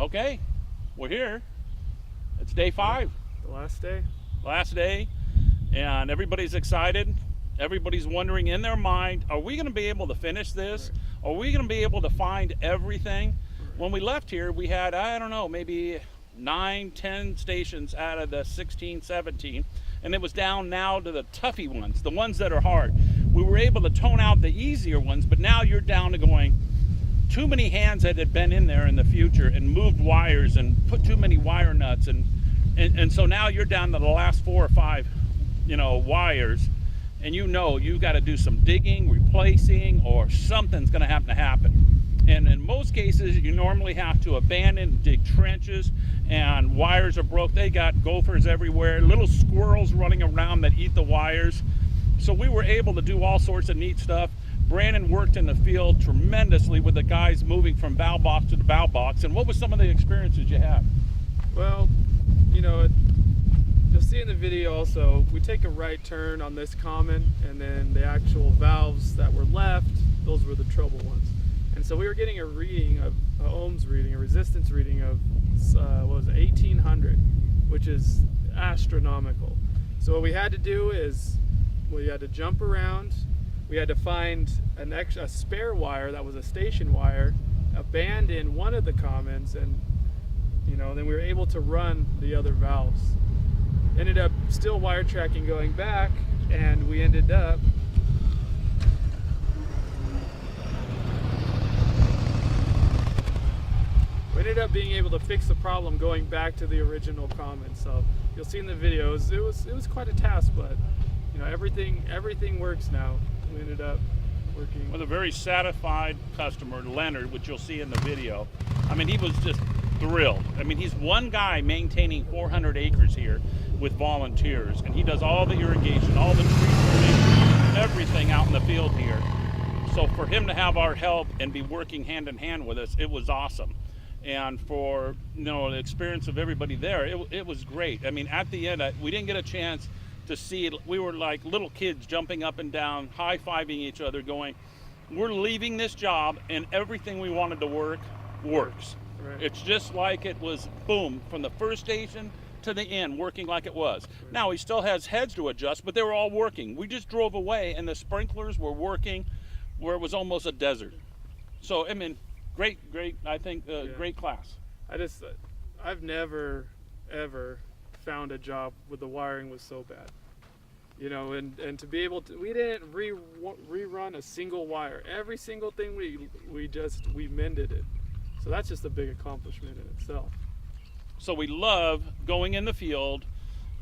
Okay, we're here. It's day 5. The last day. Last day, and everybody's excited. Everybody's wondering in their mind, are we going to be able to finish this? Right. Are we going to be able to find everything? Right. When we left here, we had, I don't know, maybe 9, 10 stations out of the 16, 17, and it was down now to the toughy ones, the ones that are hard. We were able to tone out the easier ones, but now you're down to going, too many hands that had been in there in the future and moved wires and put too many wire nuts, and so now you're down to the last 4 or 5, wires, and you've got to do some digging, replacing, or something's going to have to happen. And in most cases, you normally have to abandon, dig trenches, and wires are broke. They got gophers everywhere, little squirrels running around that eat the wires. So we were able to do all sorts of neat stuff. Brandon worked in the field tremendously with the guys moving from bow box to the bow box. And what was some of the experiences you had? Well, you'll see in the video also, we take a right turn on this common, and then the actual valves that were left, those were the trouble ones. And so we were getting a reading of ohms reading, a resistance reading of 1800, which is astronomical. So what we had to do is we had to jump around. We had to find a spare wire that was a station wire, abandon one of the commons, and then we were able to run the other valves. Ended up still wire tracking going back, and we ended up being able to fix the problem going back to the original common. So you'll see in the videos, it was quite a task, but everything works now. We ended up working with a very satisfied customer, Leonard, which you'll see in the video. I mean, he was just thrilled. I mean, he's one guy maintaining 400 acres here with volunteers, and he does all the irrigation, all the tree pruning, everything out in the field here. So for him to have our help and be working hand in hand with us, it was awesome. And for the experience of everybody there, it was great. I mean, at the end, we didn't get a chance to see it. We were like little kids jumping up and down, high-fiving each other, going, we're leaving this job and everything we wanted to work works. Right. It's just like it was, boom, from the first station to the end, working like it was. Right. Now, he still has heads to adjust, but they were all working. We just drove away and the sprinklers were working where it was almost a desert. So, I mean, great, I think, great class. I've never, ever found a job where the wiring was so bad. And to be able to, we didn't rerun a single wire. Every single thing we mended it. So that's just a big accomplishment in itself. So we love going in the field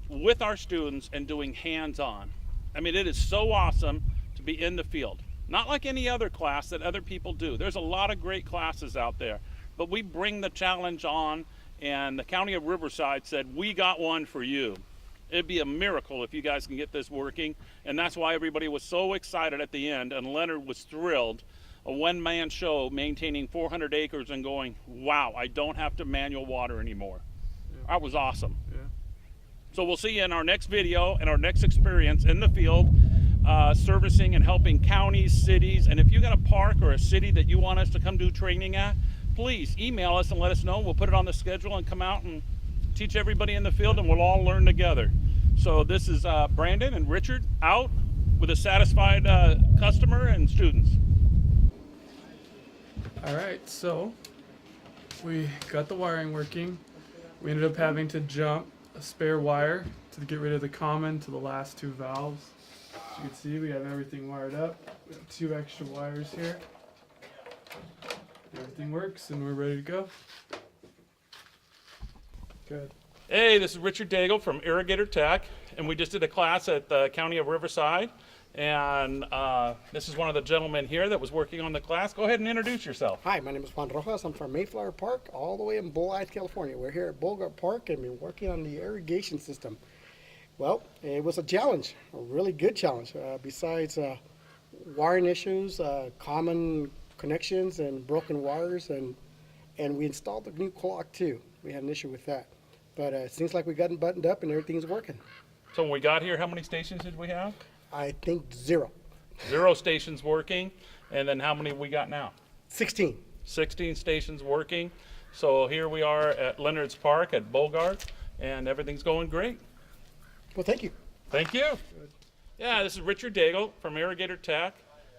with our students and doing hands-on. I mean, it is so awesome to be in the field. Not like any other class that other people do. There's a lot of great classes out there, but we bring the challenge on, and the County of Riverside said, we got one for you. It'd be a miracle if you guys can get this working, and that's why everybody was so excited at the end, and Leonard was thrilled. A one-man show maintaining 400 acres and going, wow, I don't have to manual water anymore. Yeah. That was awesome. Yeah. So we'll see you in our next video and our next experience in the field, servicing and helping counties, cities, and if you got a park or a city that you want us to come do training at, please email us and let us know. We'll put it on the schedule and come out and teach everybody in the field, and we'll all learn together. So this is Brandon and Richard out with a satisfied customer and students. All right, so we got the wiring working. We ended up having to jump a spare wire to get rid of the common to the last 2 valves. As you can see, we have everything wired up. We have 2 extra wires here. Everything works and we're ready to go. Good. Hey, this is Richard Daigle from Irrigator Tech, and we just did a class at the County of Riverside, and this is one of the gentlemen here that was working on the class. Go ahead and introduce yourself. Hi, my name is Juan Rojas. I'm from Mayflower Park, all the way in Bogart, California. We're here at Bogart Park and we're working on the irrigation system. Well, it was a challenge, a really good challenge. Besides wiring issues, common connections and broken wires, and we installed the new clock too. We had an issue with that. But it seems like we got it buttoned up and everything's working. So when we got here, how many stations did we have? I think 0. 0 stations working. And then how many we got now? 16. 16 stations working. So here we are at Leonard's Park at Bogart, and everything's going great. Well, thank you. Thank you. Yeah, this is Richard Daigle from Irrigator Tech,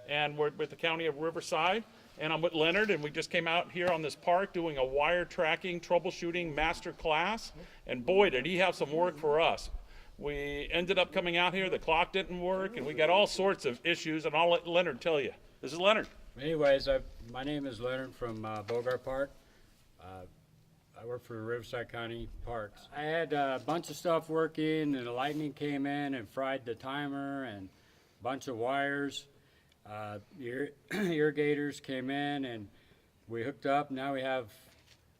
and we're with the County of Riverside. And I'm with Leonard, and we just came out here on this park doing a wire tracking troubleshooting master class. And boy, did he have some work for us. We ended up coming out here, the clock didn't work, and we got all sorts of issues, and I'll let Leonard tell you. This is Leonard. Anyways, my name is Leonard from Bogart Park. I work for Riverside County Parks. I had a bunch of stuff working, and the lightning came in and fried the timer and a bunch of wires. Irrigators came in and we hooked up. Now we have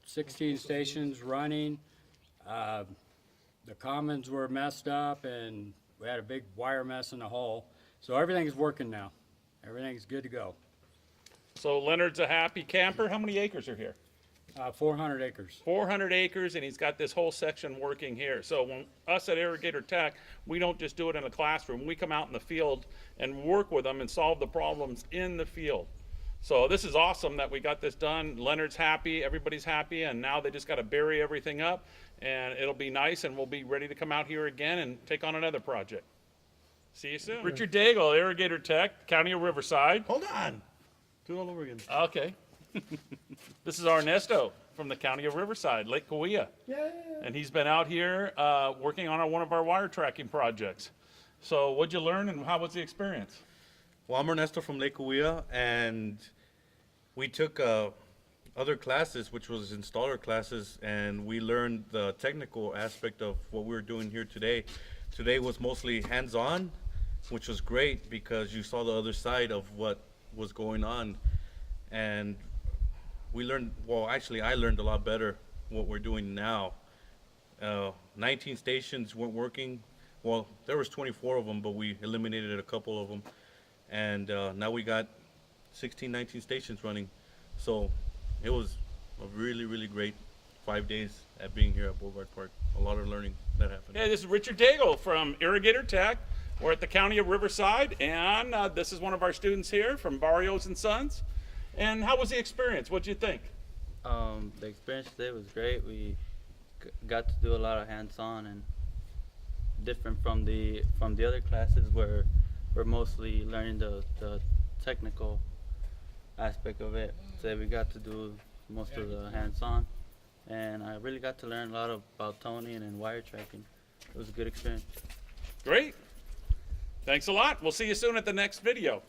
16 stations running. The commons were messed up and we had a big wire mess in the hole. So everything's working now. Everything's good to go. So Leonard's a happy camper. How many acres are here? 400 acres. 400 acres, and he's got this whole section working here. So when us at Irrigator Tech, we don't just do it in a classroom. We come out in the field and work with them and solve the problems in the field. So this is awesome that we got this done. Leonard's happy, everybody's happy, and now they just got to bury everything up, and it'll be nice, and we'll be ready to come out here again and take on another project. See you soon. Richard Daigle, Irrigator Tech, County of Riverside. Hold on. Do it all over again. Okay. This is Ernesto from the County of Riverside, Lake Cahuilla. Yeah. And he's been out here working on one of our wire tracking projects. So what'd you learn and how was the experience? Well, I'm Ernesto from Lake Cahuilla, and we took other classes, which was installer classes, and we learned the technical aspect of what we were doing here today. Today was mostly hands-on, which was great because you saw the other side of what was going on. And we learned, well, actually I learned a lot better what we're doing now. 19 stations weren't working. Well, there was 24 of them, but we eliminated a couple of them. And now we got 16, 19 stations running. So it was a really, really great 5 days at being here at Bogart Park. A lot of learning that happened. Hey, this is Richard Daigle from Irrigator Tech. We're at the County of Riverside, and this is one of our students here from Barrios and Sons. And how was the experience? What'd you think? The experience today was great. We got to do a lot of hands-on and different from the other classes where we're mostly learning the technical aspect of it. Today we got to do most of the hands-on, and I really got to learn a lot about toning and wire tracking. It was a good experience. Great. Thanks a lot. We'll see you soon at the next video.